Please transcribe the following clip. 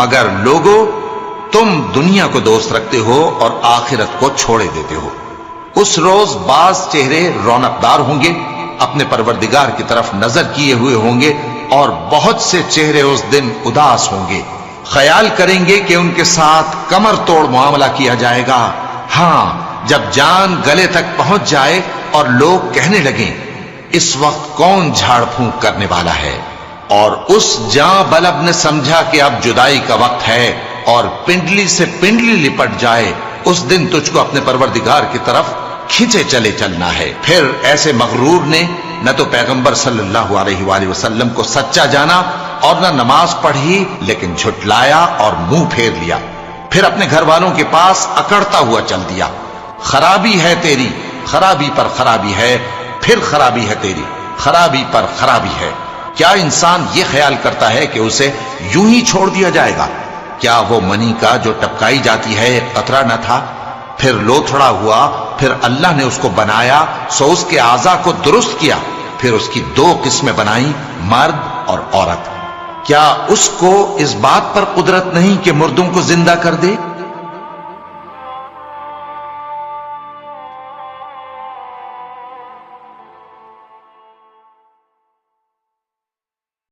مگر لوگو تم دنیا کو دوست رکھتے ہو اور آخرت کو چھوڑے دیتے ہو۔ اس روز بعض چہرے رونقدار ہوں گے، اپنے پروردگار کی طرف نظر کیے ہوئے ہوں گے، اور بہت سے چہرے اس دن اداس ہوں گے، خیال کریں گے کہ ان کے ساتھ کمر توڑ معاملہ کیا جائے گا۔ ہاں، جب جان گلے تک پہنچ جائے اور لوگ کہنے لگیں اس وقت کون جھاڑ پھونک کرنے والا ہے، اور اس جاں بلب نے سمجھا کہ اب جدائی کا وقت ہے اور پنڈلی سے پنڈلی لپٹ جائے، اس دن تجھ کو اپنے پروردگار کی طرف کھینچے چلے چلنا ہے۔ پھر ایسے مغرور نے نہ تو پیغمبر صلی اللہ علیہ وآلہ وسلم کو سچا جانا اور نہ نماز پڑھی، لیکن جھٹلایا اور منہ پھیر لیا، پھر اپنے گھر والوں کے پاس اکڑتا ہوا چل دیا۔ خرابی ہے تیری، خرابی پر خرابی ہے، پھر خرابی ہے تیری، خرابی پر خرابی ہے۔ کیا انسان یہ خیال کرتا ہے کہ اسے یوں ہی چھوڑ دیا جائے گا؟ کیا وہ منی کا جو ٹپکائی جاتی ہے ایک قطرہ نہ تھا، پھر لوتھڑا ہوا، پھر اللہ نے اس کو بنایا سو اس کے اعضاء کو درست کیا، پھر اس کی دو قسمیں بنائیں، مرد اور عورت۔ کیا اس کو اس بات پر قدرت نہیں کہ مردوں کو زندہ کر دے؟